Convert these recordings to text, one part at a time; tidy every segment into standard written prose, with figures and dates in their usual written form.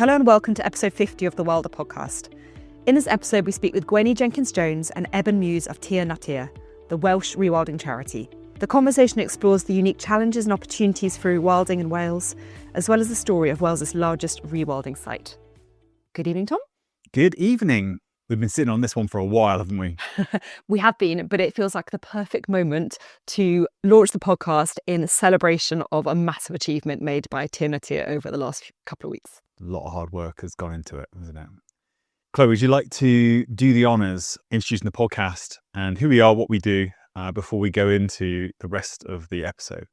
Hello and welcome to episode 50 of the Wilder podcast. In this episode, we speak with Gwenni Jenkins-Jones and Eben Muse of Tir Natur, the Welsh rewilding charity. The conversation explores the unique challenges and opportunities for rewilding in Wales, as well as the story of Wales's largest rewilding site. Good evening, Tom. Good evening. We've been sitting on this one for a while, haven't we? We have been, but it feels like the perfect moment to launch the podcast in celebration of a massive achievement made by Tir Natur over the last couple of weeks. A lot of hard work has gone into it, hasn't it? Chloe, would you like to do the honours introducing the podcast and who we are, what we do, before we go into the rest of the episode?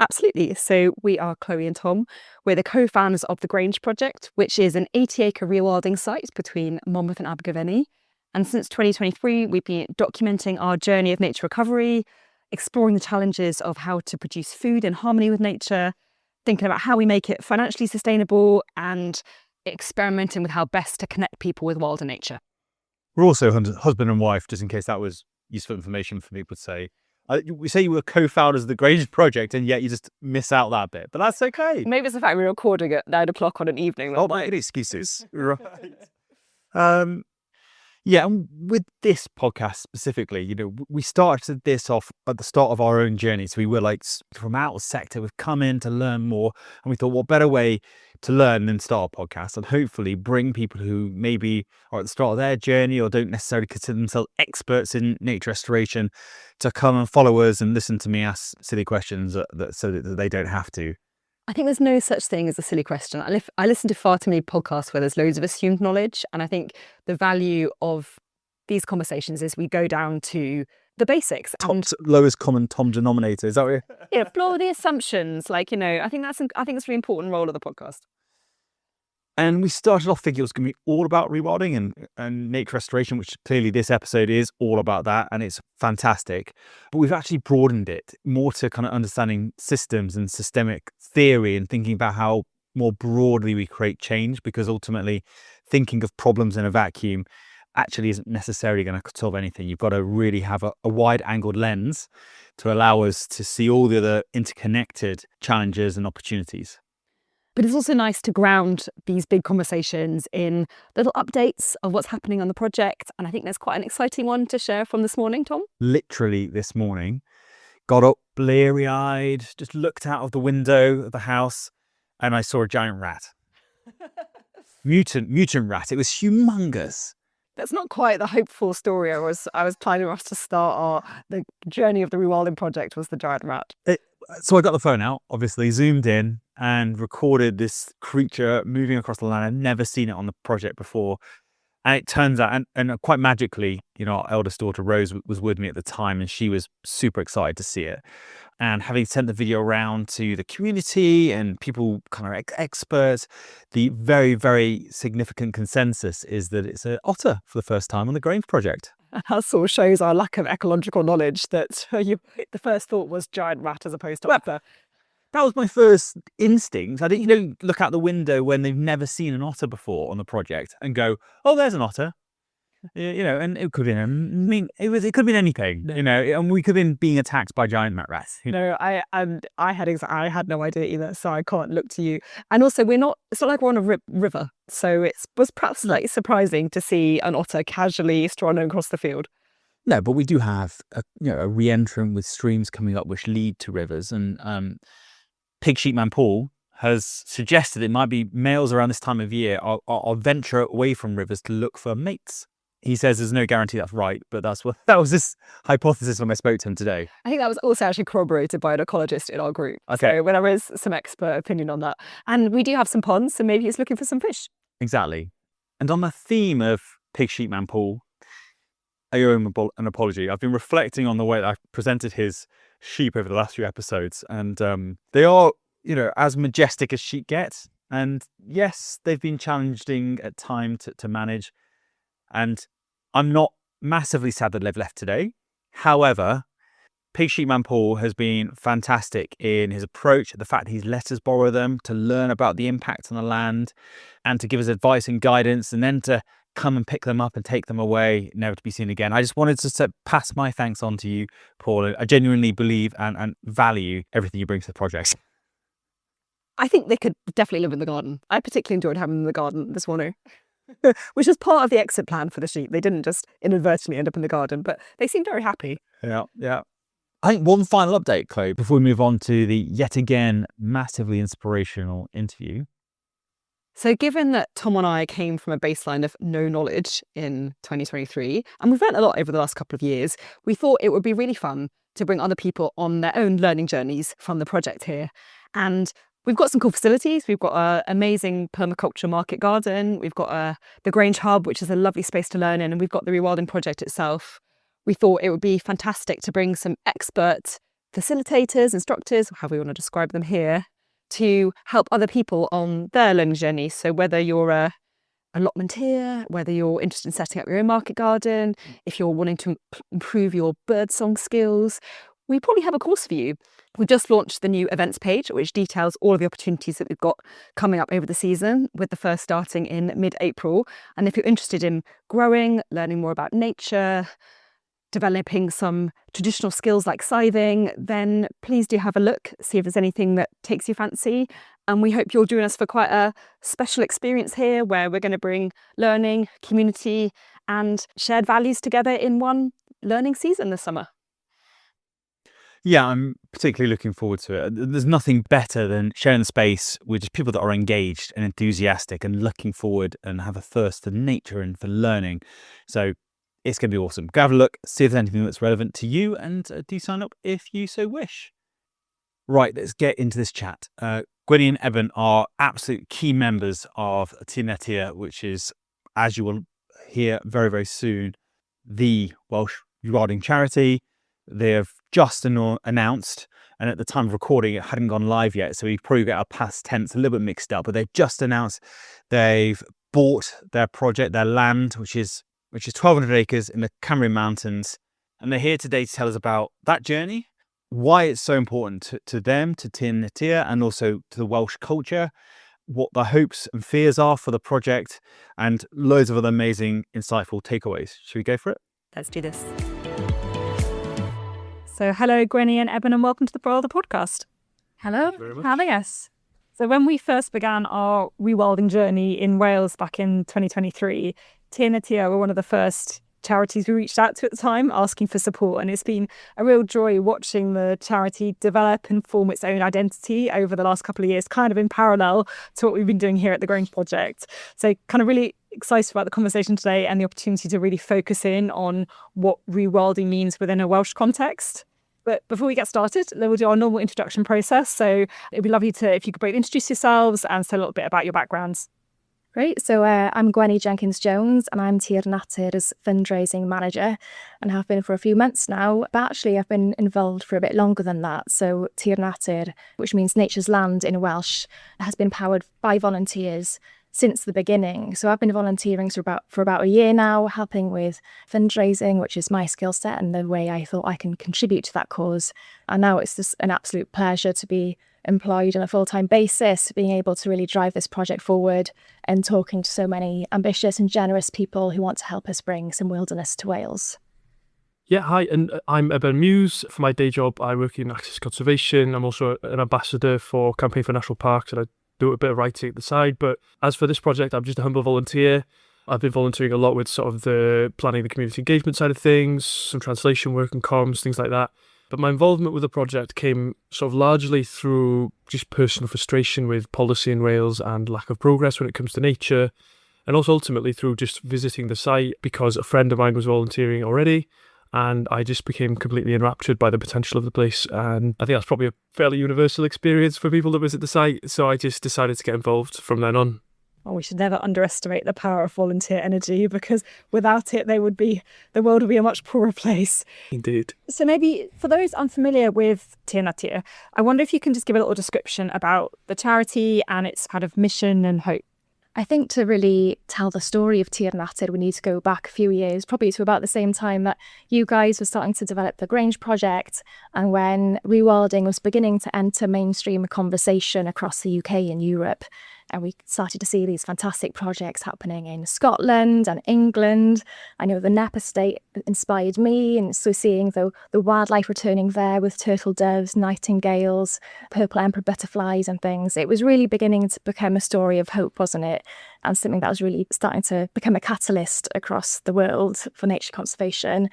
Absolutely. So we are Chloe and Tom. We're the co-founders of the Grange Project, which is an 80-acre rewilding site between Monmouth and Abergavenny. And since 2023, we've been documenting our journey of nature recovery, exploring the challenges of how to produce food in harmony with nature, thinking about how we make it financially sustainable, and experimenting with how best to connect people with wild and nature. We're also husband and wife, just in case that was useful information for people to say. We say you were co-founders of the Grange Project, and yet you just miss out that bit, but that's okay. Maybe it's the fact we're recording at 9 o'clock on an evening. Oh, my excuses. Right. Yeah, and with this podcast specifically, we started this off at the start of our own journey. So we were like from out of sector, we've come in to learn more, and we thought, what better way to learn than start a podcast and hopefully bring people who maybe are at the start of their journey or don't necessarily consider themselves experts in nature restoration to come and follow us and listen to me ask silly questions so that they don't have to. I think there's no such thing as a silly question. I listen to far too many podcasts where there's loads of assumed knowledge. And I think the value of these conversations is we go down to the basics. Lowest common Tom denominator, is that what yeah, explore the assumptions. I think it's a really important role of the podcast. And we started off thinking it was going to be all about rewilding and nature restoration, which clearly this episode is all about that, and it's fantastic. But we've actually broadened it more to kind of understanding systems and systemic theory and thinking about how more broadly we create change, because ultimately thinking of problems in a vacuum actually isn't necessarily going to solve anything. You've got to really have a wide-angled lens to allow us to see all the other interconnected challenges and opportunities. But it's also nice to ground these big conversations in little updates of what's happening on the project. And I think there's quite an exciting one to share from this morning, Tom. Literally this morning, got up bleary-eyed, just looked out of the window of the house, and I saw a giant rat. mutant rat. It was humongous. That's not quite the hopeful story I was planning for us to start the journey of the Rewilding project was the giant rat. So I got the phone out, obviously zoomed in and recorded this creature moving across the land. I'd never seen it on the project before. And it turns out, and quite magically, our eldest daughter Rose was with me at the time, and she was super excited to see it. And having sent the video around to the community and people kind of experts, the very, very significant consensus is that it's an otter for the first time on the Grange Project. That sort of shows our lack of ecological knowledge that the first thought was giant rat as opposed to otter. That was my first instinct. I didn't, look out the window when they've never seen an otter before on the project and go, "Oh, there's an otter." And it could have been, it could have been anything, and we could have been being attacked by giant rats. No, I had no idea either, so I can't look to you. And also, it's not like we're on a river, so it was perhaps slightly surprising to see an otter casually strolling across the field. No, but we do have a re-entrant with streams coming up which lead to rivers, and Pig Sheepman Paul has suggested it might be males around this time of year are venture away from rivers to look for mates. He says there's no guarantee that's right, but that was this hypothesis when I spoke to him today. I think that was also actually corroborated by an ecologist in our group. Okay. So there is some expert opinion on that. And we do have some ponds, so maybe he's looking for some fish. Exactly. And on the theme of Pig Sheepman Paul, I owe him an apology. I've been reflecting on the way that I've presented his sheep over the last few episodes, and they are, as majestic as sheep get. And yes, they've been challenging at times to manage. And I'm not massively sad that they've left today. However, Pig Sheepman Paul has been fantastic in his approach, the fact he's let us borrow them to learn about the impact on the land and to give us advice and guidance, and then to come and pick them up and take them away, never to be seen again. I just wanted to pass my thanks on to you, Paul. I genuinely believe and value everything you bring to the project. I think they could definitely live in the garden. I particularly enjoyed having them in the garden this morning, which was part of the exit plan for the sheep. They didn't just inadvertently end up in the garden, but they seemed very happy. Yeah, yeah. I think one final update, Chloe, before we move on to the yet again massively inspirational interview. So given that Tom and I came from a baseline of no knowledge in 2023, and we've learned a lot over the last couple of years, we thought it would be really fun to bring other people on their own learning journeys from the project here. And we've got some cool facilities. We've got an amazing permaculture market garden. We've got the Grange Hub, which is a lovely space to learn in. And we've got the Rewilding project itself. We thought it would be fantastic to bring some expert facilitators, instructors, however we want to describe them here, to help other people on their learning journey. So whether you're a allotmentier, whether you're interested in setting up your own market garden, if you're wanting to improve your birdsong skills, we probably have a course for you. We just launched the new events page, which details all of the opportunities that we've got coming up over the season, with the first starting in mid-April. And if you're interested in growing, learning more about nature, developing some traditional skills like scything, then please do have a look, see if there's anything that takes your fancy. And we hope you'll join us for quite a special experience here, where we're going to bring learning, community and shared values together in one learning season this summer. Yeah, I'm particularly looking forward to it. There's nothing better than sharing the space with just people that are engaged and enthusiastic and looking forward and have a thirst for nature and for learning. So it's going to be awesome. Go have a look, see if there's anything that's relevant to you, and do sign up if you so wish. Right, let's get into this chat. Gwenni and Eben are absolute key members of Tir Natur, which is, as you will hear very, very soon, the Welsh rewilding charity. They have just announced, and at the time of recording, it hadn't gone live yet, so we probably get our past tense a little bit mixed up, but they've just announced they've bought their project, their land, which is 1,200 acres in the Cambrian Mountains. And they're here today to tell us about that journey, why it's so important to them, to Tir Natur, and also to the Welsh culture, what their hopes and fears are for the project, and loads of other amazing, insightful takeaways. Should we go for it? Let's do this. So hello, Gwenni and Eben, and welcome to the Rewilding podcast. Hello, for having us. So when we first began our rewilding journey in Wales back in 2023, Tir Natur were one of the first charities we reached out to at the time, asking for support. And it's been a real joy watching the charity develop and form its own identity over the last couple of years, kind of in parallel to what we've been doing here at the Grange Project. So kind of really excited about the conversation today and the opportunity to really focus in on what rewilding means within a Welsh context. But before we get started, we'll do our normal introduction process. So it'd be lovely if you could both introduce yourselves and say a little bit about your backgrounds. Great. So I'm Gwenni Jenkins-Jones, and I'm Tir Natur's fundraising manager, and have been for a few months now. But actually, I've been involved for a bit longer than that. So Tir Natur, which means nature's land in Welsh, has been powered by volunteers since the beginning. So I've been volunteering for about a year now, helping with fundraising, which is my skill set and the way I thought I can contribute to that cause. And now it's just an absolute pleasure to be employed on a full-time basis, being able to really drive this project forward and talking to so many ambitious and generous people who want to help us bring some wilderness to Wales. Yeah, hi, and I'm Eben Muse. For my day job, I work in access conservation. I'm also an ambassador for Campaign for National Parks, and I do a bit of writing at the side. But as for this project, I'm just a humble volunteer. I've been volunteering a lot with sort of the planning, the community engagement side of things, some translation work and comms, things like that. But my involvement with the project came sort of largely through just personal frustration with policy in Wales and lack of progress when it comes to nature, and also ultimately through just visiting the site because a friend of mine was volunteering already, and I just became completely enraptured by the potential of the place. And I think that's probably a fairly universal experience for people that visit the site, so I just decided to get involved from then on. Oh, we should never underestimate the power of volunteer energy, because without it, the world would be a much poorer place. Indeed. So maybe for those unfamiliar with Tir Natur, I wonder if you can just give a little description about the charity and its kind of mission and hope. I think to really tell the story of Tir Natur, we need to go back a few years, probably to about the same time that you guys were starting to develop the Grange Project, and when rewilding was beginning to enter mainstream conversation across the UK and Europe. And we started to see these fantastic projects happening in Scotland and England. I know the Knapp estate inspired me, and so seeing the wildlife returning there with turtle doves, nightingales, purple emperor butterflies and things, it was really beginning to become a story of hope, wasn't it? And something that was really starting to become a catalyst across the world for nature conservation.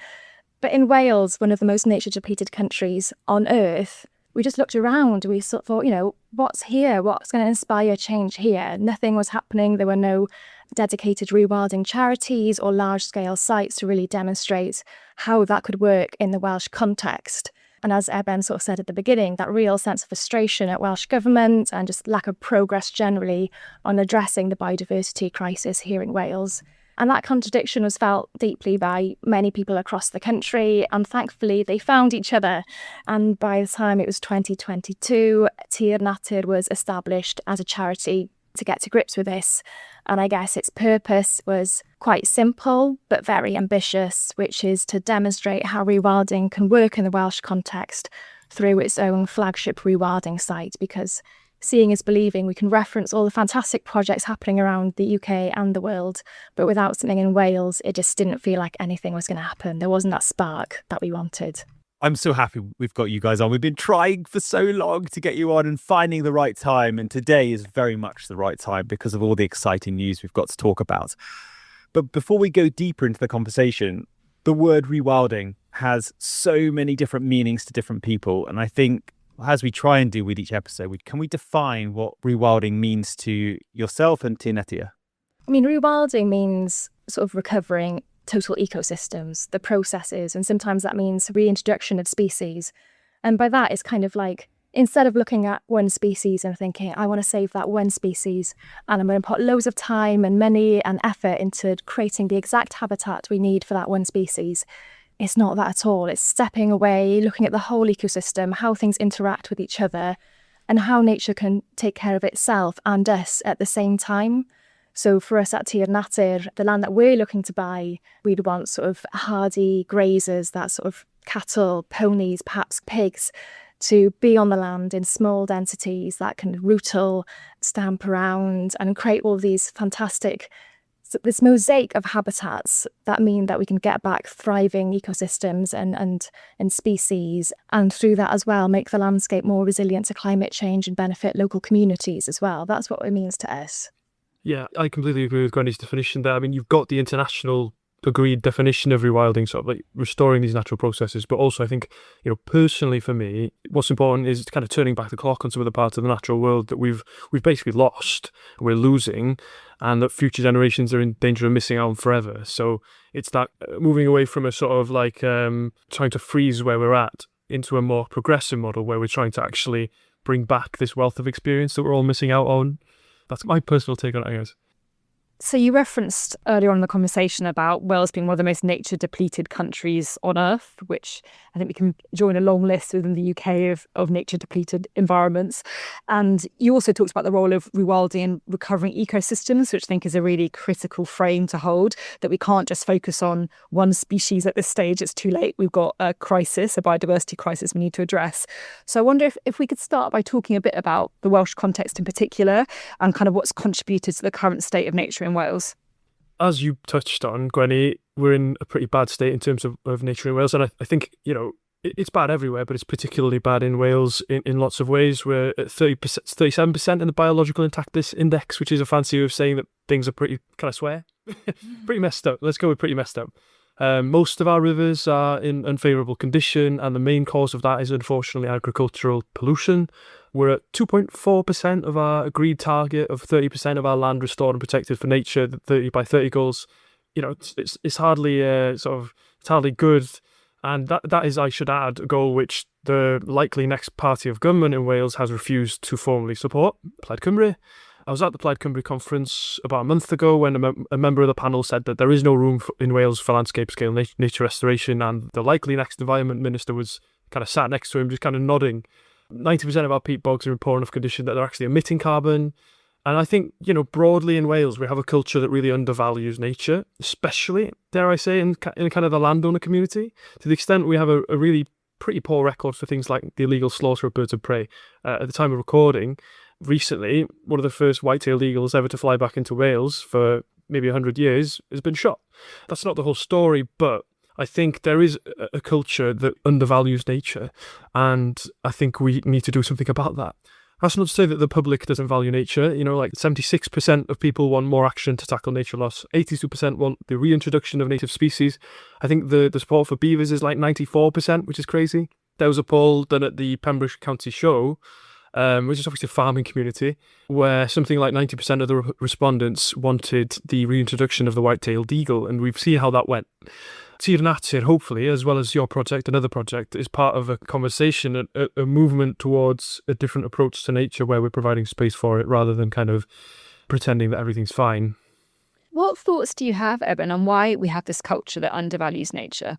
But in Wales, one of the most nature depleted countries on earth, we just looked around. We sort of thought, what's here? What's going to inspire change here? Nothing was happening. There were no dedicated rewilding charities or large-scale sites to really demonstrate how that could work in the Welsh context. And as Eben sort of said at the beginning, that real sense of frustration at Welsh government and just lack of progress generally on addressing the biodiversity crisis here in Wales. And that contradiction was felt deeply by many people across the country, and thankfully they found each other. And by the time it was 2022, Tir Natur was established as a charity to get to grips with this. And I guess its purpose was quite simple, but very ambitious, which is to demonstrate how rewilding can work in the Welsh context through its own flagship rewilding site, because seeing is believing. We can reference all the fantastic projects happening around the UK and the world, but without something in Wales, it just didn't feel like anything was going to happen. There wasn't that spark that we wanted. I'm so happy we've got you guys on. We've been trying for so long to get you on and finding the right time. And today is very much the right time because of all the exciting news we've got to talk about. But before we go deeper into the conversation, the word rewilding has so many different meanings to different people. And I think as we try and do with each episode, can we define what rewilding means to yourself and Tir Natur? I mean, rewilding means sort of recovering total ecosystems, the processes, and sometimes that means reintroduction of species. And by that, it's kind of like, instead of looking at one species and thinking, I want to save that one species, and I'm going to put loads of time and money and effort into creating the exact habitat we need for that one species. It's not that at all. It's stepping away, looking at the whole ecosystem, how things interact with each other, and how nature can take care of itself and us at the same time. So for us at Tir Natur, the land that we're looking to buy, we'd want sort of hardy grazers, that sort of cattle, ponies, perhaps pigs, to be on the land in small densities that can rootle, stamp around, and create all these fantastic, this mosaic of habitats that mean that we can get back thriving ecosystems and species, and through that as well make the landscape more resilient to climate change and benefit local communities as well. That's what it means to us. Yeah, I completely agree with Gwenni's definition there. I mean, you've got the international agreed definition of rewilding, sort of like restoring these natural processes, but also I think, personally for me, what's important is kind of turning back the clock on some of the parts of the natural world that we've basically lost, we're losing, and that future generations are in danger of missing out on forever. So it's that moving away from a sort of like trying to freeze where we're at into a more progressive model where we're trying to actually bring back this wealth of experience that we're all missing out on. That's my personal take on it, I guess. So you referenced earlier on in the conversation about Wales being one of the most nature depleted countries on earth, which I think we can join a long list within the UK of nature depleted environments. And you also talked about the role of rewilding and recovering ecosystems, which I think is a really critical frame to hold, that we can't just focus on one species at this stage. It's too late. We've got a crisis, a biodiversity crisis we need to address. So I wonder if we could start by talking a bit about the Welsh context in particular and kind of what's contributed to the current state of nature in Wales. As you touched on, Gwenni, we're in a pretty bad state in terms of nature in Wales. And I think, it's bad everywhere, but it's particularly bad in Wales in lots of ways. We're at 37% in the Biological Intactness Index, which is a fancy way of saying that things are pretty, can I swear? Pretty messed up. Let's go with pretty messed up. Most of our rivers are in unfavourable condition, and the main cause of that is unfortunately agricultural pollution. We're at 2.4% of our agreed target of 30% of our land restored and protected for nature, the 30 by 30 goals. It's hardly it's hardly good, and that is, I should add, a goal which the likely next party of government in Wales has refused to formally support, Plaid Cymru. I was at the Plaid Cymru conference about a month ago when a member of the panel said that there is no room in Wales for landscape scale nature restoration, and the likely next environment minister was kind of sat next to him, just kind of nodding. 90% of our peat bogs are in poor enough condition that they're actually emitting carbon. And I think, broadly in Wales, we have a culture that really undervalues nature, especially, dare I say, in kind of the landowner community, to the extent we have a really pretty poor record for things like the illegal slaughter of birds of prey. At the time of recording, recently, one of the first white-tailed eagles ever to fly back into Wales for maybe 100 years has been shot. That's not the whole story, but I think there is a culture that undervalues nature, and I think we need to do something about that. That's not to say that the public doesn't value nature. You know, like 76% of people want more action to tackle nature loss. 82% want the reintroduction of native species. I think the support for beavers is like 94%, which is crazy. There was a poll done at the Pembrokeshire County Show, which is obviously a farming community, where something like 90% of the respondents wanted the reintroduction of the white-tailed eagle, and we've seen how that went. Tir Natur, hopefully, as well as your project, another project, is part of a conversation, a movement towards a different approach to nature where we're providing space for it rather than kind of pretending that everything's fine. What thoughts do you have, Eben, on why we have this culture that undervalues nature?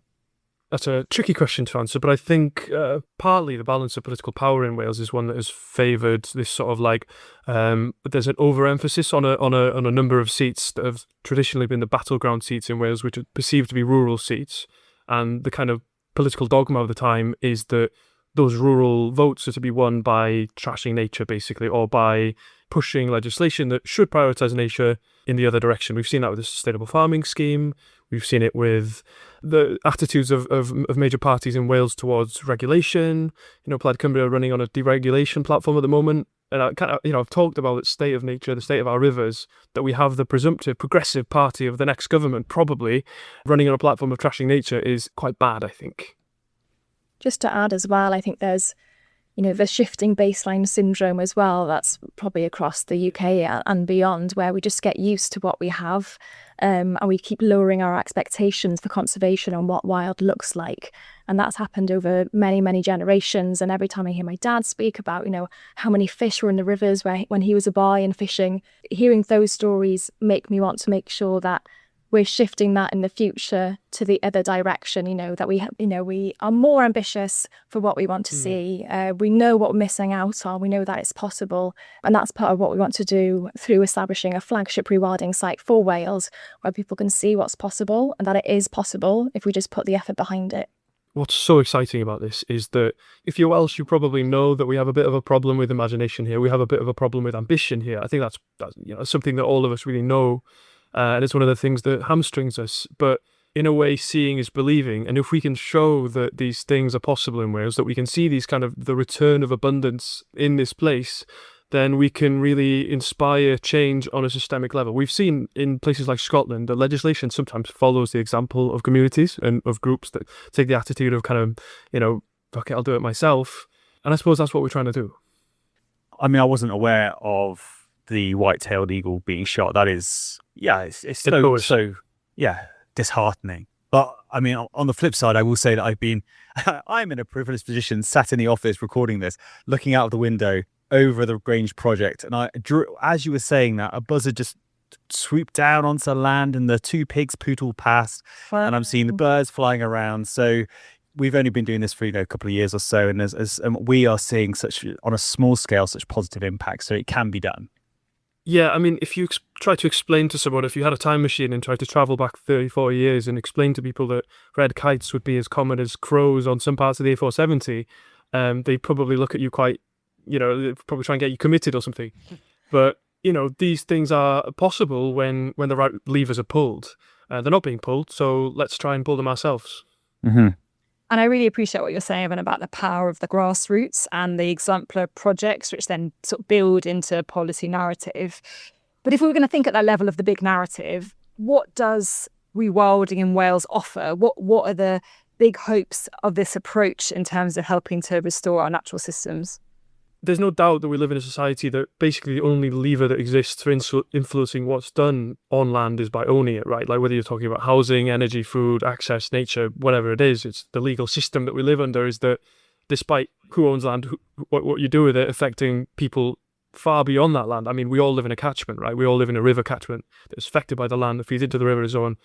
That's a tricky question to answer, but I think partly the balance of political power in Wales is one that has favoured this sort of like there's an overemphasis on a number of seats that have traditionally been the battleground seats in Wales, which are perceived to be rural seats, and the kind of political dogma of the time is that those rural votes are to be won by trashing nature, basically, or by pushing legislation that should prioritise nature in the other direction. We've seen that with the sustainable farming scheme. We've seen it with the attitudes of major parties in Wales towards regulation. You know, Plaid Cymru are running on a deregulation platform at the moment. And I've talked about the state of nature, the state of our rivers, that we have the presumptive progressive party of the next government probably running on a platform of trashing nature is quite bad, I think. Just to add as well, I think there's, the shifting baseline syndrome as well. That's probably across the UK and beyond, where we just get used to what we have, and we keep lowering our expectations for conservation and what wild looks like. And that's happened over many, many generations. And every time I hear my dad speak about, how many fish were in the rivers when he was a boy and fishing, hearing those stories make me want to make sure that we're shifting that in the future to the other direction, that we are more ambitious for what we want to see. We know what we're missing out on. We know that it's possible. And that's part of what we want to do through establishing a flagship rewilding site for Wales, where people can see what's possible and that it is possible if we just put the effort behind it. What's so exciting about this is that if you're Welsh, you probably know that we have a bit of a problem with imagination here. We have a bit of a problem with ambition here. I think that's something that all of us really know. And it's one of the things that hamstrings us. But in a way, seeing is believing. And if we can show that these things are possible in Wales, that we can see these kind of the return of abundance in this place, then we can really inspire change on a systemic level. We've seen in places like Scotland that legislation sometimes follows the example of communities and of groups that take the attitude of kind of, fuck it, I'll do it myself. And I suppose that's what we're trying to do. I mean, I wasn't aware of the white-tailed eagle being shot. That is, it's so disheartening. But I mean, on the flip side, I will say that I'm in a privileged position, sat in the office recording this, looking out of the window over the Grange Project, and as you were saying that, a buzzard just swooped down onto land, and the two pigs pootled past, and I'm seeing the birds flying around. So we've only been doing this for a couple of years or so, and we are seeing such on a small scale such positive impact. So it can be done. Yeah, I mean, if you try to explain to someone, if you had a time machine and tried to travel back 30, 40 years and explain to people that red kites would be as common as crows on some parts of the A470, they'd probably look at you quite, they'd probably try and get you committed or something. But, these things are possible when the right levers are pulled. They're not being pulled, so let's try and pull them ourselves. Mm-hmm. And I really appreciate what you're saying, Evan, about the power of the grassroots and the exemplar projects, which then sort of build into policy narrative. But if we were going to think at that level of the big narrative, what does rewilding in Wales offer? What are the big hopes of this approach in terms of helping to restore our natural systems? There's no doubt that we live in a society that basically the only lever that exists for influencing what's done on land is by owning it, right? Like whether you're talking about housing, energy, food, access, nature, whatever it is, it's the legal system that we live under is that despite who owns land, what you do with it affecting people far beyond that land. I mean, we all live in a catchment, right? We all live in a river catchment that's affected by the land that feeds into the river and so on.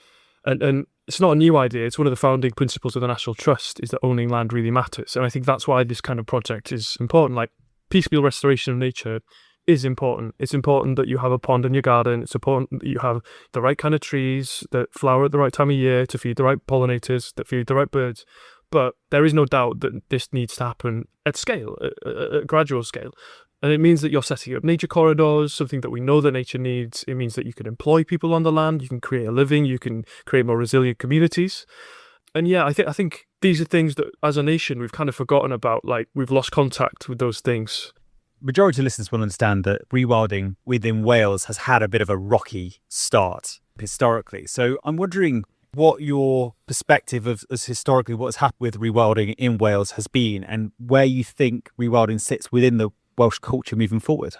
And it's not a new idea. It's one of the founding principles of the National Trust is that owning land really matters. And I think that's why this kind of project is important. Like, piecemeal restoration of nature is important. It's important that you have a pond in your garden. It's important that you have the right kind of trees that flower at the right time of year to feed the right pollinators, that feed the right birds. But there is no doubt that this needs to happen at scale, at gradual scale. And it means that you're setting up nature corridors, something that we know that nature needs. It means that you can employ people on the land, you can create a living, you can create more resilient communities. And yeah, I think these are things that as a nation we've kind of forgotten about, like we've lost contact with those things. Majority of listeners will understand that rewilding within Wales has had a bit of a rocky start historically. So I'm wondering what your perspective of as historically what has happened with rewilding in Wales has been, and where you think rewilding sits within the Welsh culture moving forward.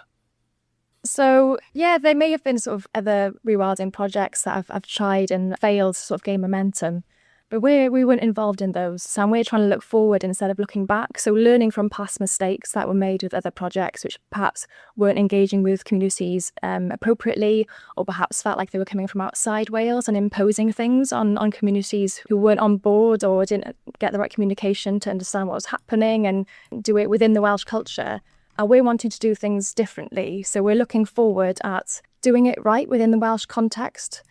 So yeah, there may have been sort of other rewilding projects that I've tried and failed to sort of gain momentum, but we weren't involved in those. So we're trying to look forward instead of looking back. So learning from past mistakes that were made with other projects, which perhaps weren't engaging with communities appropriately, or perhaps felt like they were coming from outside Wales and imposing things on communities who weren't on board or didn't get the right communication to understand what was happening and do it within the Welsh culture. And we're wanting to do things differently. So we're looking forward at doing it right within the Welsh context.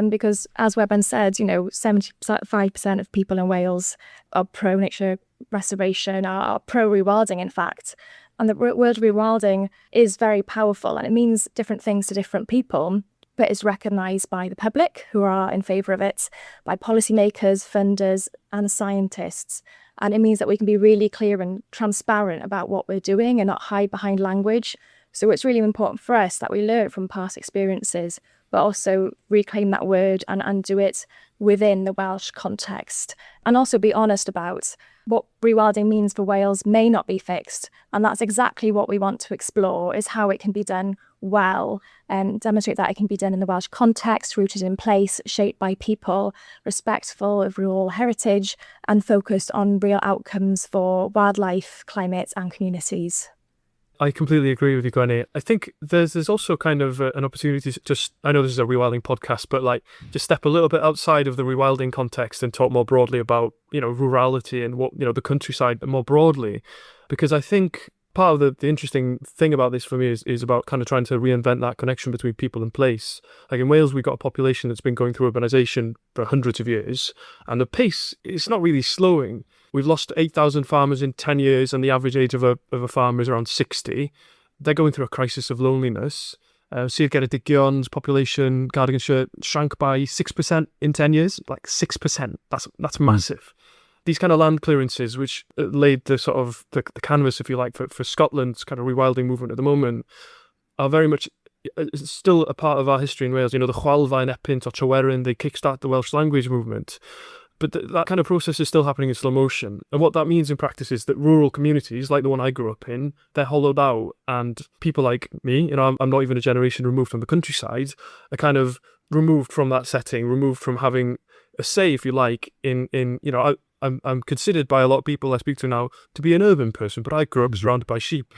Because as Eben said, 75% of people in Wales are pro-nature restoration, are pro-rewilding, in fact. And the word rewilding is very powerful, and it means different things to different people, but it's recognised by the public, who are in favour of it, by policymakers, funders and scientists. And it means that we can be really clear and transparent about what we're doing and not hide behind language. So it's really important for us that we learn from past experiences, but also reclaim that word and do it within the Welsh context. And also be honest about what rewilding means for Wales may not be fixed. And that's exactly what we want to explore, is how it can be done well and demonstrate that it can be done in the Welsh context, rooted in place, shaped by people, respectful of rural heritage, and focused on real outcomes for wildlife, climate and communities. I completely agree with you, Gwenni. I think there's also kind of an opportunity to just, I know this is a rewilding podcast, but like just step a little bit outside of the rewilding context and talk more broadly about, rurality and what, the countryside more broadly. Because I think part of the interesting thing about this for me is about kind of trying to reinvent that connection between people and place. Like in Wales, we've got a population that's been going through urbanisation for hundreds of years, and the pace is not really slowing. We've lost 8,000 farmers in 10 years, and the average age of a farmer is around 60. They're going through a crisis of loneliness. Sir Geraint population, Cardiganshire, shrank by 6% in 10 years. Like 6%. That's massive. These kind of land clearances, which laid the sort of the canvas, if you like, for Scotland's kind of rewilding movement at the moment, are very much still a part of our history in Wales. The Chwalfa, Epynt or Tryweryn, they kickstart the Welsh language movement. But that kind of process is still happening in slow motion. And what that means in practice is that rural communities, like the one I grew up in, they're hollowed out. And people like me, I'm not even a generation removed from the countryside, are kind of removed from that setting, removed from having a say, if you like, I'm considered by a lot of people I speak to now to be an urban person, but I grew up surrounded by sheep.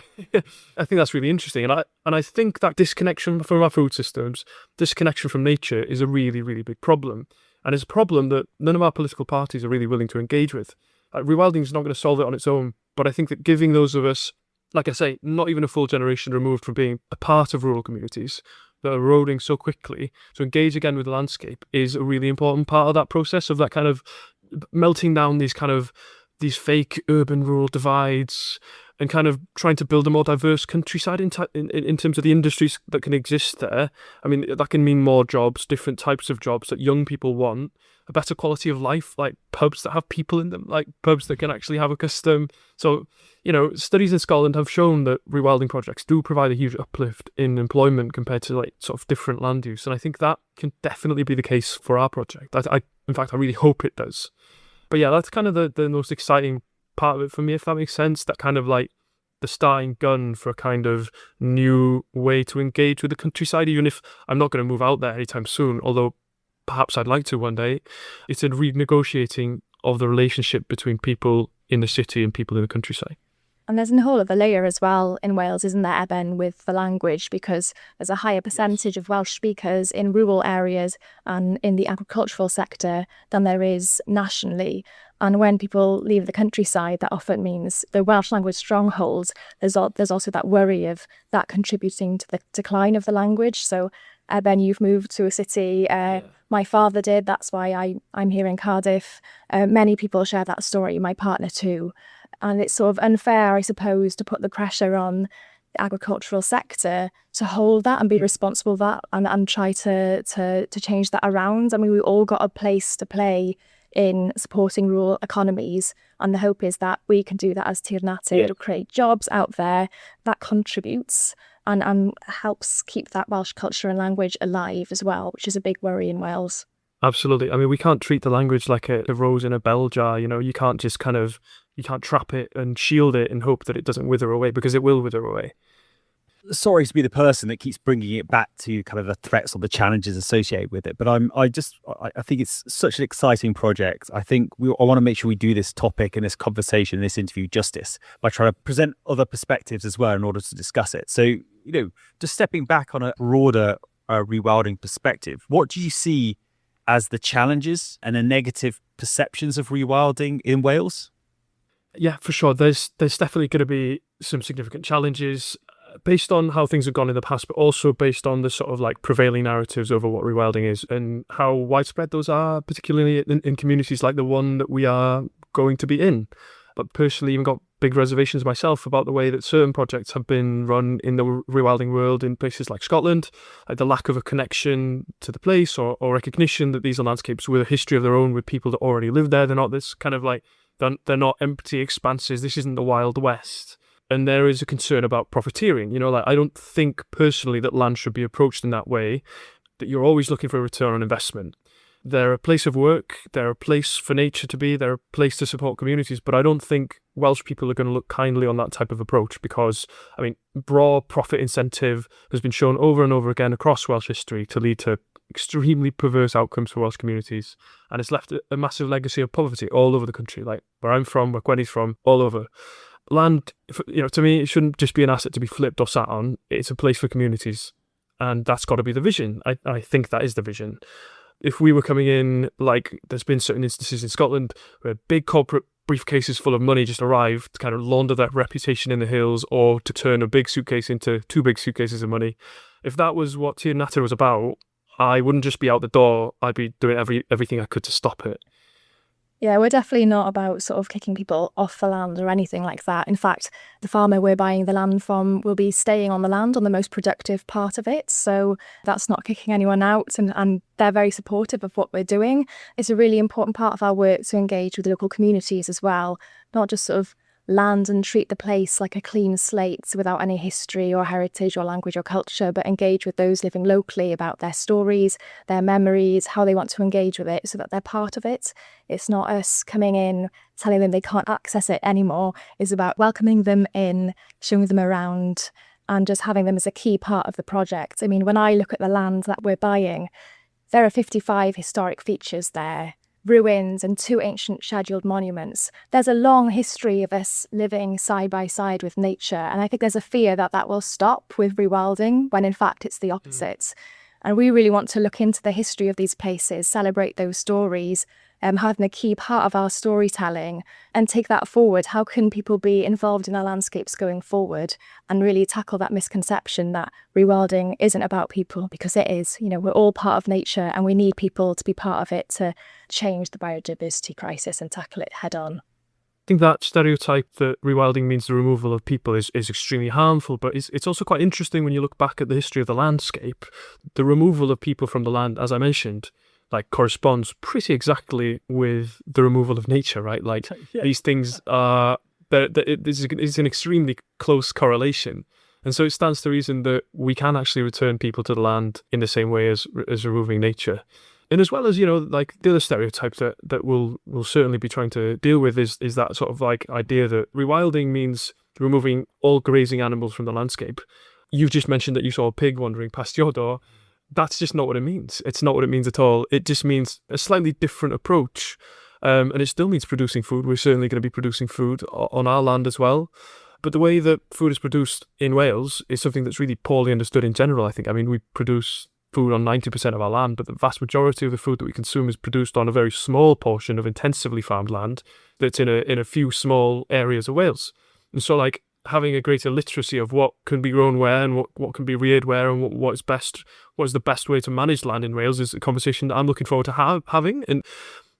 I think that's really interesting. And I think that disconnection from our food systems, disconnection from nature is a really, really big problem. And it's a problem that none of our political parties are really willing to engage with. Rewilding is not going to solve it on its own, but I think that giving those of us, like I say, not even a full generation removed from being a part of rural communities that are eroding so quickly, to engage again with the landscape is a really important part of that process, of that kind of melting down these fake urban-rural divides and kind of trying to build a more diverse countryside in terms of the industries that can exist there. I mean, that can mean more jobs, different types of jobs that young people want, a better quality of life, like pubs that have people in them, like pubs that can actually have a custom. So, studies in Scotland have shown that rewilding projects do provide a huge uplift in employment compared to like sort of different land use. And I think that can definitely be the case for our project. In fact, I really hope it does. But yeah, that's kind of the most exciting part of it for me, if that makes sense. That kind of like the starting gun for a kind of new way to engage with the countryside, even if I'm not going to move out there anytime soon, although perhaps I'd like to one day. It's a renegotiating of the relationship between people in the city and people in the countryside. And there's a whole other layer as well in Wales, isn't there, Eben, with the language, because there's a higher percentage of Welsh speakers in rural areas and in the agricultural sector than there is nationally. And when people leave the countryside, that often means the Welsh language strongholds. There's also that worry of that contributing to the decline of the language. So, Eben, you've moved to a city My father did. That's why I'm here in Cardiff. Many people share that story, my partner too. And it's sort of unfair, I suppose, to put the pressure on the agricultural sector to hold that and be responsible for that and try to change that around. I mean, we all got a place to play in supporting rural economies, and the hope is that we can do that as Tir Natur, to create jobs out there that contributes and helps keep that Welsh culture and language alive as well, which is a big worry in Wales. Absolutely. I mean, we can't treat the language like a rose in a bell jar. You can't just you can't trap it and shield it and hope that it doesn't wither away, because it will wither away. Sorry to be the person that keeps bringing it back to kind of the threats or the challenges associated with it, but I think it's such an exciting project. I think I want to make sure we do this topic and this conversation, this interview justice by trying to present other perspectives as well in order to discuss it. So, just stepping back on a broader rewilding perspective, what do you see as the challenges and the negative perceptions of rewilding in Wales? Yeah, for sure. There's definitely going to be some significant challenges based on how things have gone in the past, but also based on the sort of like prevailing narratives over what rewilding is and how widespread those are, particularly in communities like the one that we are going to be in. But personally, even got big reservations myself about the way that certain projects have been run in the rewilding world in places like Scotland, like the lack of a connection to the place or recognition that these are landscapes with a history of their own, with people that already live there. They're not this kind of like, they're not empty expanses. This isn't the Wild West. And there is a concern about profiteering. I don't think personally that land should be approached in that way, that you're always looking for a return on investment. They're a place of work, they're a place for nature to be, they're a place to support communities, but I don't think Welsh people are going to look kindly on that type of approach because, raw profit incentive has been shown over and over again across Welsh history to lead to extremely perverse outcomes for Welsh communities, and it's left a massive legacy of poverty all over the country, like where I'm from, where Gwenni's from, all over. Land, to me, it shouldn't just be an asset to be flipped or sat on. It's a place for communities, and that's got to be the vision. I think that is the vision. If we were coming in, like there's been certain instances in Scotland where big corporate briefcases full of money just arrived to kind of launder that reputation in the hills or to turn a big suitcase into two big suitcases of money. If that was what Tir Natur was about, I wouldn't just be out the door. I'd be doing everything I could to stop it. Yeah, we're definitely not about sort of kicking people off the land or anything like that. In fact, the farmer we're buying the land from will be staying on the land on the most productive part of it. So that's not kicking anyone out, and they're very supportive of what we're doing. It's a really important part of our work to engage with local communities as well, not just sort of land and treat the place like a clean slate without any history or heritage or language or culture, but engage with those living locally about their stories, their memories, how they want to engage with it so that they're part of it. It's not us coming in, telling them they can't access it anymore. It's about welcoming them in, showing them around, and just having them as a key part of the project. I mean, when I look at the land that we're buying, there are 55 historic features there, ruins and 2 ancient scheduled monuments. There's a long history of us living side by side with nature, and I think there's a fear that that will stop with rewilding, when in fact it's the opposite. And we really want to look into the history of these places, celebrate those stories, having a key part of our storytelling, and take that forward. How can people be involved in our landscapes going forward and really tackle that misconception that rewilding isn't about people, because it is. We're all part of nature and we need people to be part of it to change the biodiversity crisis and tackle it head on. I think that stereotype that rewilding means the removal of people is extremely harmful, but it's also quite interesting when you look back at the history of the landscape. The removal of people from the land, as I mentioned, corresponds pretty exactly with the removal of nature, right? These things are, it's an extremely close correlation. And so it stands to reason that we can actually return people to the land in the same way as removing nature. And as well as, the other stereotype that we'll certainly be trying to deal with is that sort of idea that rewilding means removing all grazing animals from the landscape. You've just mentioned that you saw a pig wandering past your door. That's just not what it means. It's not what it means at all. It just means a slightly different approach. And it still means producing food. We're certainly going to be producing food on our land as well. But the way that food is produced in Wales is something that's really poorly understood in general, I think. We produce food on 90% of our land, but the vast majority of the food that we consume is produced on a very small portion of intensively farmed land that's in a few small areas of Wales. And so, having a greater literacy of what can be grown where and what can be reared where and what is the best way to manage land in Wales is a conversation that I'm looking forward to having, and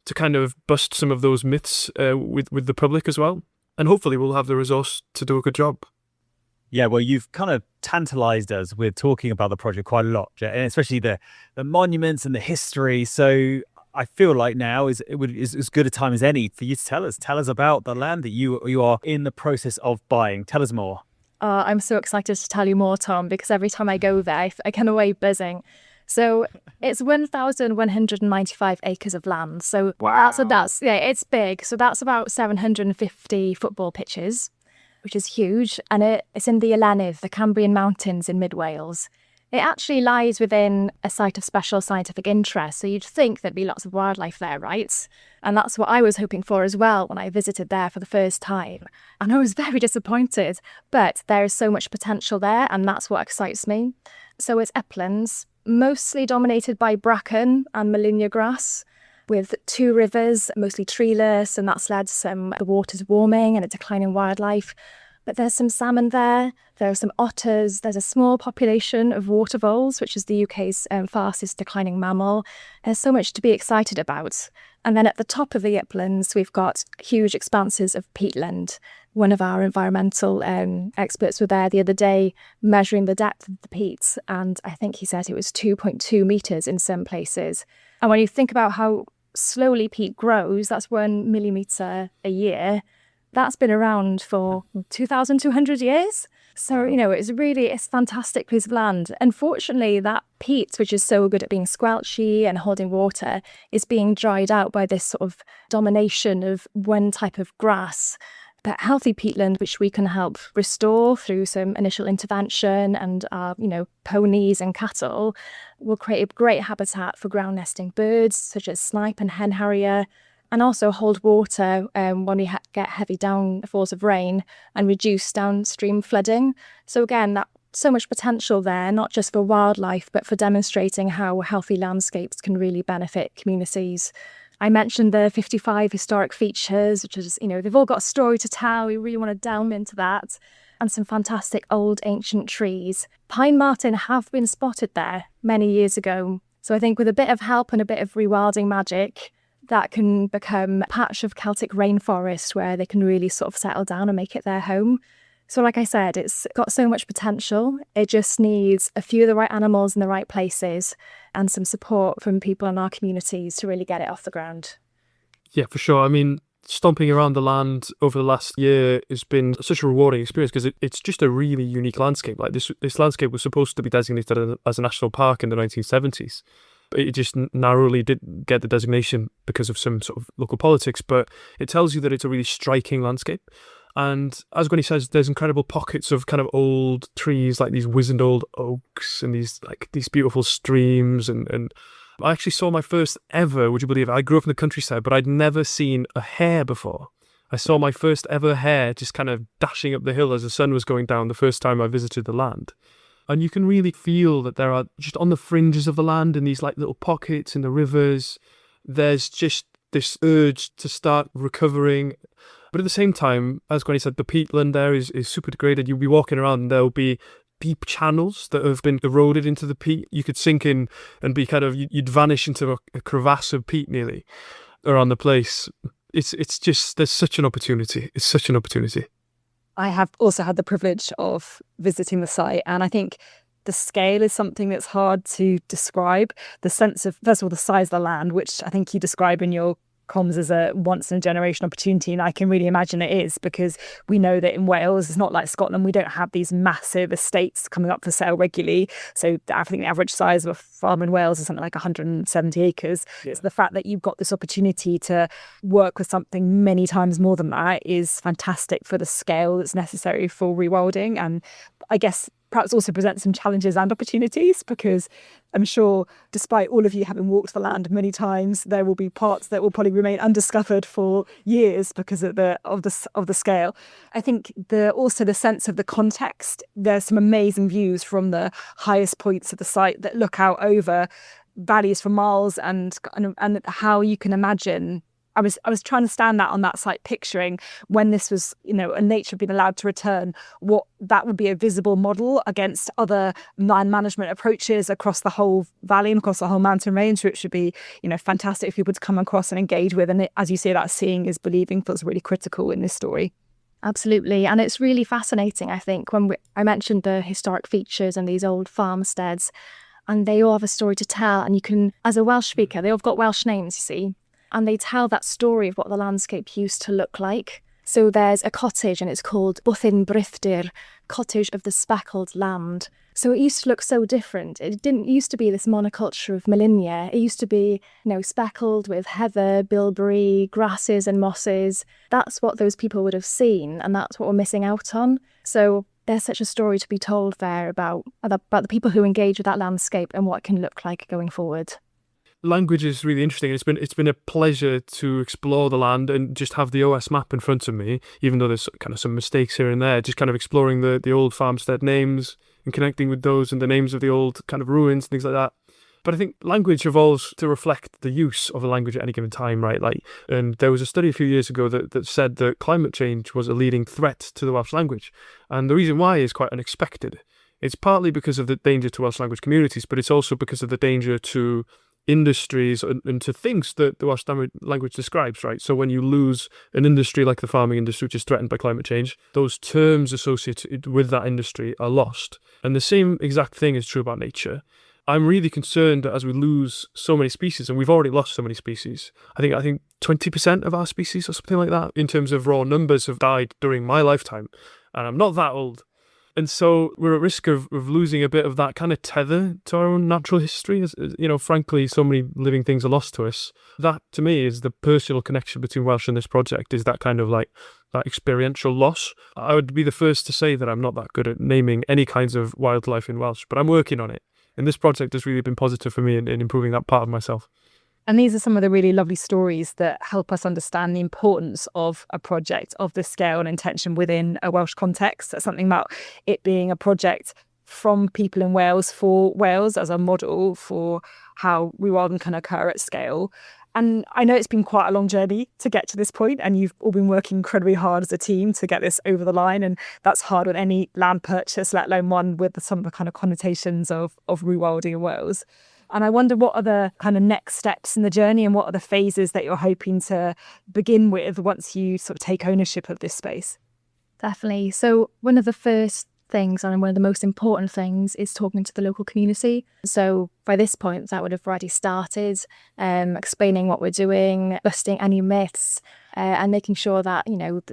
to kind of bust some of those myths with the public as well. And hopefully we'll have the resource to do a good job. Yeah, well, you've kind of tantalised us with talking about the project quite a lot, and especially the monuments and the history. So I feel like now is as good a time as any for you to tell us about the land that you are in the process of buying. Tell us more. I'm so excited to tell you more, Tom, because every time I go there, I come away buzzing. So it's 1,195 acres of land. So wow. that's it's big. So that's about 750 football pitches, which is huge. And it's in the Ylennydd, the Cambrian Mountains in mid-Wales. It actually lies within a site of special scientific interest, so you'd think there'd be lots of wildlife there, right? And that's what I was hoping for as well when I visited there for the first time. And I was very disappointed, but there is so much potential there, and that's what excites me. So it's uplands, mostly dominated by bracken and Molinia grass, with 2 rivers, mostly treeless, and that's led to the waters warming and a decline in wildlife. But there's some salmon there are some otters, there's a small population of water voles, which is the UK's fastest declining mammal. There's so much to be excited about. And then at the top of the uplands, we've got huge expanses of peatland. One of our environmental experts were there the other day measuring the depth of the peat, and I think he said it was 2.2 metres in some places. And when you think about how slowly peat grows, that's 1 millimetre a year. That's been around for 2,200 years. So, it's a fantastic piece of land. Unfortunately, that peat, which is so good at being squelchy and holding water, is being dried out by this sort of domination of one type of grass. But healthy peatland, which we can help restore through some initial intervention and our, ponies and cattle, will create a great habitat for ground nesting birds, such as snipe and hen harrier, and also hold water when we get heavy downfalls of rain and reduce downstream flooding. So again, that's so much potential there, not just for wildlife, but for demonstrating how healthy landscapes can really benefit communities. I mentioned the 55 historic features, which is, they've all got a story to tell. We really want to delve into that. And some fantastic old ancient trees. Pine marten have been spotted there many years ago. So I think with a bit of help and a bit of rewilding magic, that can become a patch of Celtic rainforest where they can really sort of settle down and make it their home. So like I said, it's got so much potential. It just needs a few of the right animals in the right places and some support from people in our communities to really get it off the ground. Yeah, for sure. I mean, stomping around the land over the last year has been such a rewarding experience because it's just a really unique landscape. Like this landscape was supposed to be designated as a national park in the 1970s. It just narrowly didn't get the designation because of some sort of local politics, but it tells you that it's a really striking landscape. And as Gwenni says, there's incredible pockets of kind of old trees, like these wizened old oaks and these beautiful streams. And I actually saw my first ever, would you believe it? I grew up in the countryside, but I'd never seen a hare before. I saw my first ever hare just kind of dashing up the hill as the sun was going down the first time I visited the land. And you can really feel that there are, just on the fringes of the land, in these like little pockets in the rivers, there's just this urge to start recovering. But at the same time, as Gwenni said, the peatland there is super degraded. You'll be walking around and there'll be deep channels that have been eroded into the peat. You could sink in and be you'd vanish into a crevasse of peat nearly around the place. It's just, there's such an opportunity. It's such an opportunity. I have also had the privilege of visiting the site, and I think the scale is something that's hard to describe. The sense of, first of all, the size of the land, which I think you describe in your comms as a once-in-a-generation opportunity, and I can really imagine it is, because we know that in Wales, it's not like Scotland, we don't have these massive estates coming up for sale regularly. So I think the average size of a farm in Wales is something like 170 acres. Yeah. So the fact that you've got this opportunity to work with something many times more than that is fantastic for the scale that's necessary for rewilding, and I guess perhaps also present some challenges and opportunities, because I'm sure despite all of you having walked the land many times, there will be parts that will probably remain undiscovered for years because of the scale. I think also the sense of the context. There's some amazing views from the highest points of the site that look out over valleys for miles, and how you can imagine I was trying to stand that on that site, picturing when this was, and nature being allowed to return, what that would be a visible model against other land management approaches across the whole valley and across the whole mountain range, which should be, fantastic for people to come across and engage with. And as you say, that seeing is believing feels really critical in this story. Absolutely. And it's really fascinating, I think, when I mentioned the historic features and these old farmsteads, and they all have a story to tell. And you can, as a Welsh speaker, they all have got Welsh names, you see, and they tell that story of what the landscape used to look like. So there's a cottage and it's called Bwthyn Brythdir, cottage of the speckled land. So it used to look so different. It didn't used to be this monoculture of millennia. It used to be, speckled with heather, bilberry, grasses and mosses. That's what those people would have seen, and that's what we're missing out on. So there's such a story to be told there about the people who engage with that landscape and what it can look like going forward. Language is really interesting. It's been a pleasure to explore the land and just have the OS map in front of me, even though there's kind of some mistakes here and there, just kind of exploring the old farmstead names and connecting with those and the names of the old kind of ruins, things like that. But I think language evolves to reflect the use of a language at any given time, right? And there was a study a few years ago that said that climate change was a leading threat to the Welsh language. And the reason why is quite unexpected. It's partly because of the danger to Welsh language communities, but it's also because of the danger to industries and to things that the Welsh language describes, right? So when you lose an industry like the farming industry, which is threatened by climate change, those terms associated with that industry are lost. And the same exact thing is true about nature. I'm really concerned that as we lose so many species, and we've already lost so many species, I think 20% of our species or something like that in terms of raw numbers have died during my lifetime. And I'm not that old. And so we're at risk of losing a bit of that kind of tether to our own natural history. As frankly, so many living things are lost to us. That, to me, is the personal connection between Welsh and this project, is that kind of like that experiential loss. I would be the first to say that I'm not that good at naming any kinds of wildlife in Welsh, but I'm working on it. And this project has really been positive for me in improving that part of myself. And these are some of the really lovely stories that help us understand the importance of a project of this scale and intention within a Welsh context. That's something about it being a project from people in Wales for Wales as a model for how rewilding can occur at scale. And I know it's been quite a long journey to get to this point, and you've all been working incredibly hard as a team to get this over the line. And that's hard with any land purchase, let alone one with some of the kind of connotations of rewilding in Wales. And I wonder, what are the kind of next steps in the journey, and what are the phases that you're hoping to begin with once you sort of take ownership of this space? Definitely. So one of the first things, and one of the most important things, is talking to the local community. So by this point, that would have already started, explaining what we're doing, busting any myths, and making sure that,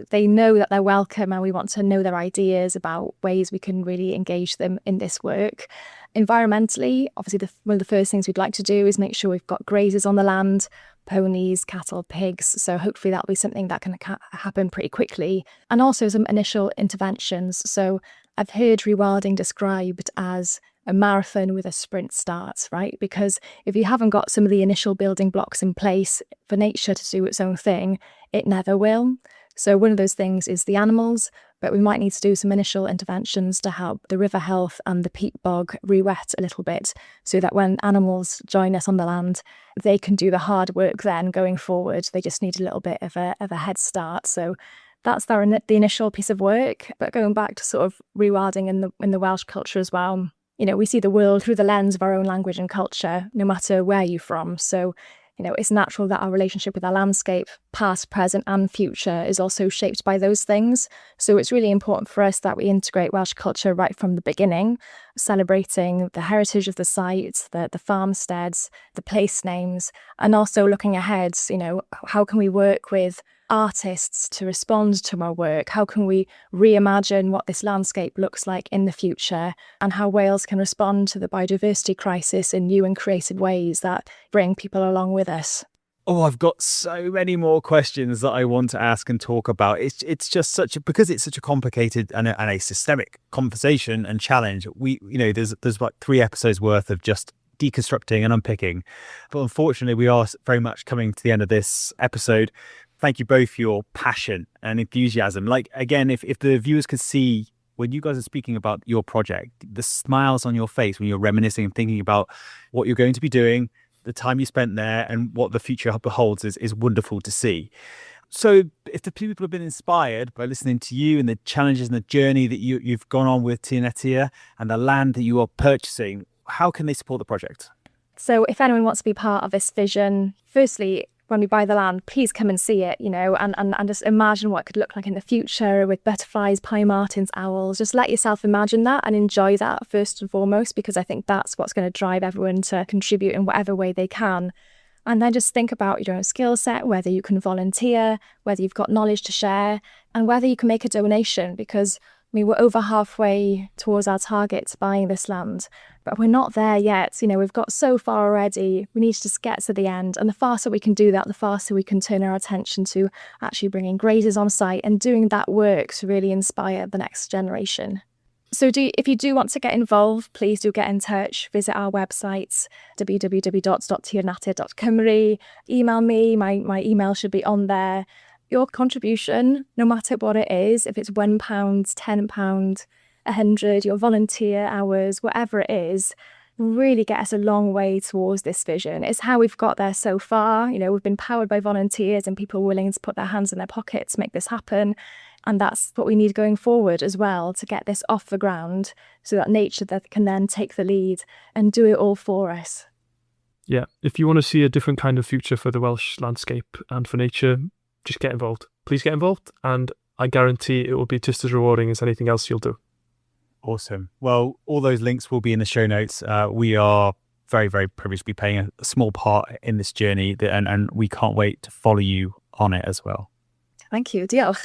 they know that they're welcome, and we want to know their ideas about ways we can really engage them in this work. Environmentally, obviously, one of the first things we'd like to do is make sure we've got grazers on the land, ponies, cattle, pigs. So hopefully that'll be something that can happen pretty quickly. And also some initial interventions. So I've heard rewilding described as a marathon with a sprint start, right? Because if you haven't got some of the initial building blocks in place for nature to do its own thing, it never will. So one of those things is the animals, but we might need to do some initial interventions to help the river health and the peat bog re-wet a little bit, so that when animals join us on the land, they can do the hard work then going forward. They just need a little bit of a head start. So that's the initial piece of work. But going back to sort of rewilding in the Welsh culture as well, we see the world through the lens of our own language and culture, no matter where you're from. So it's natural that our relationship with our landscape, past, present and future, is also shaped by those things. So it's really important for us that we integrate Welsh culture right from the beginning, celebrating the heritage of the site, the farmsteads, the place names, and also looking ahead, how can we work with artists to respond to our work? How can we reimagine what this landscape looks like in the future, and how Wales can respond to the biodiversity crisis in new and creative ways that bring people along with us? Oh, I've got so many more questions that I want to ask and talk about. It's just because it's such a complicated and a systemic conversation and challenge. There's like 3 episodes worth of just deconstructing and unpicking. But unfortunately, we are very much coming to the end of this episode. Thank you both for your passion and enthusiasm. Like, again, if the viewers could see when you guys are speaking about your project, the smiles on your face when you're reminiscing and thinking about what you're going to be doing, the time you spent there and what the future beholds is wonderful to see. So if the people have been inspired by listening to you and the challenges and the journey that you've gone on with Tir Natur and the land that you are purchasing, how can they support the project? So if anyone wants to be part of this vision, firstly, when we buy the land, please come and see it, and just imagine what it could look like in the future with butterflies, pine martins, owls. Just let yourself imagine that and enjoy that first and foremost, because I think that's what's going to drive everyone to contribute in whatever way they can. And then just think about your own skill set, whether you can volunteer, whether you've got knowledge to share, and whether you can make a donation, because we're over halfway towards our target to buying this land, but we're not there yet. We've got so far already. We need to just get to the end. And the faster we can do that, the faster we can turn our attention to actually bringing grazers on site and doing that work to really inspire the next generation. So if you do want to get involved, please do get in touch. Visit our website, www.tirnatur.cymru. Email me. My email should be on there. Your contribution, no matter what it is, if it's £1, £10, 100, your volunteer hours, whatever it is, really get us a long way towards this vision. It's how we've got there so far. We've been powered by volunteers and people willing to put their hands in their pockets to make this happen. And that's what we need going forward as well, to get this off the ground so that nature can then take the lead and do it all for us. Yeah, if you want to see a different kind of future for the Welsh landscape and for nature, just get involved. Please get involved, and I guarantee it will be just as rewarding as anything else you'll do. Awesome. Well, all those links will be in the show notes. We are very, very privileged to be playing a small part in this journey, and we can't wait to follow you on it as well. Thank you. Diolch.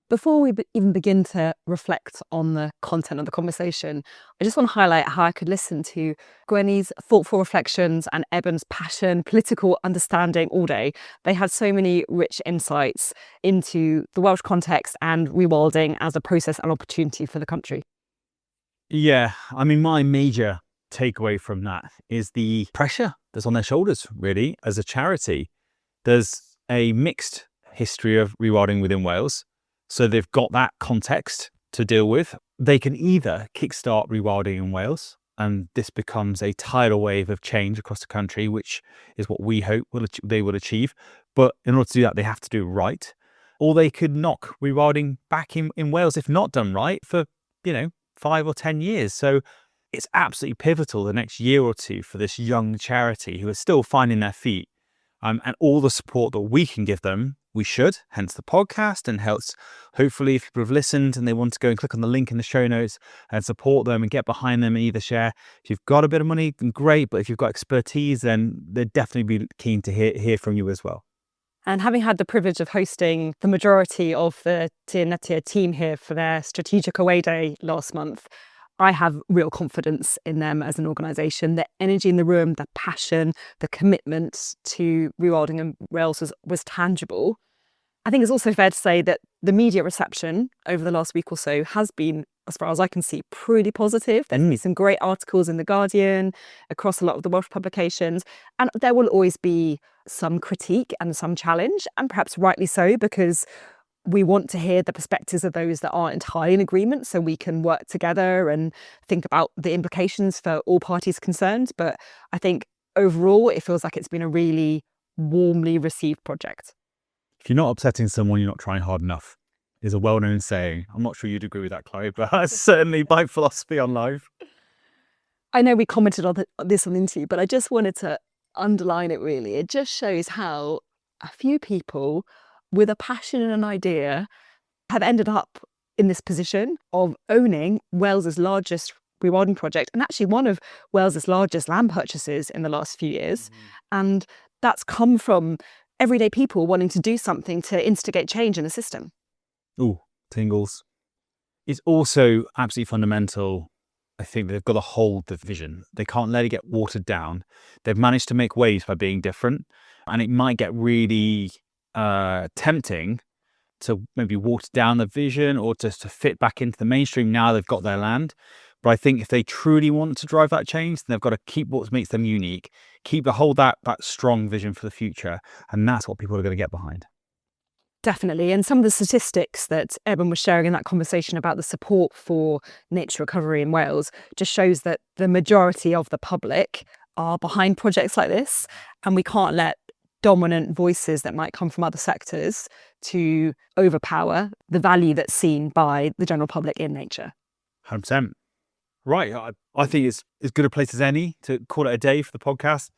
Before we even begin to reflect on the content of the conversation, I just want to highlight how I could listen to Gwenni's thoughtful reflections and Eben's passion, political understanding all day. They had so many rich insights into the Welsh context and rewilding as a process and opportunity for the country. Yeah, my major takeaway from that is the pressure that's on their shoulders, really, as a charity. There's a mixed history of rewilding within Wales. So they've got that context to deal with. They can either kickstart rewilding in Wales, and this becomes a tidal wave of change across the country, which is what we hope they will achieve. But in order to do that, they have to do it right. Or they could knock rewilding back in Wales, if not done right, for 5 or 10 years. So it's absolutely pivotal the next year or two for this young charity who are still finding their feet, and all the support that we can give them. We should, hence the podcast, and hopefully if people have listened and they want to go and click on the link in the show notes and support them and get behind them and either share. If you've got a bit of money, then great, but if you've got expertise, then they'd definitely be keen to hear from you as well. And having had the privilege of hosting the majority of the Tir Natur team here for their strategic away day last month, I have real confidence in them as an organisation. The energy in the room, the passion, the commitment to rewilding in Wales was tangible. I think it's also fair to say that the media reception over the last week or so has been, as far as I can see, pretty positive. There's been some great articles in The Guardian, across a lot of the Welsh publications, and there will always be some critique and some challenge, and perhaps rightly so, because we want to hear the perspectives of those that aren't entirely in agreement so we can work together and think about the implications for all parties concerned. But I think overall, it feels like it's been a really warmly received project. If you're not upsetting someone, you're not trying hard enough, is a well-known saying. I'm not sure you'd agree with that, Chloe, but that's certainly my philosophy on life. I know we commented on this on the interview, but I just wanted to underline it really. It just shows how a few people with a passion and an idea have ended up in this position of owning Wales's largest rewilding project, and actually one of Wales's largest land purchases in the last few years. And that's come from everyday people wanting to do something to instigate change in the system. Ooh, tingles. It's also absolutely fundamental. I think they've got to hold the vision. They can't let it get watered down. They've managed to make waves by being different, and it might get really tempting to maybe water down the vision or just to fit back into the mainstream now they've got their land. But I think if they truly want to drive that change, then they've got to keep what makes them unique, hold that strong vision for the future, and that's what people are going to get behind. Definitely. And some of the statistics that Eben was sharing in that conversation about the support for nature recovery in Wales just shows that the majority of the public are behind projects like this. And we can't let dominant voices that might come from other sectors to overpower the value that's seen by the general public in nature. 100%. Right. I think it's as good a place as any to call it a day for the podcast.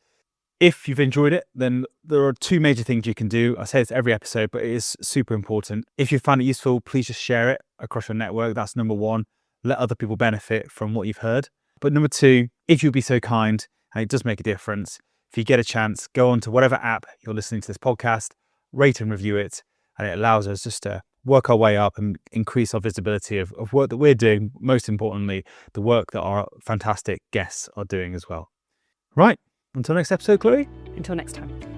If you've enjoyed it, then there are two major things you can do. I say this every episode, but it is super important. If you found it useful, please just share it across your network. That's number one. Let other people benefit from what you've heard. But number two, if you'd be so kind, and it does make a difference, if you get a chance, go on to whatever app you're listening to this podcast, rate and review it. And it allows us just to work our way up and increase our visibility of work that we're doing. Most importantly, the work that our fantastic guests are doing as well. Right. Until next episode, Chloe. Until next time.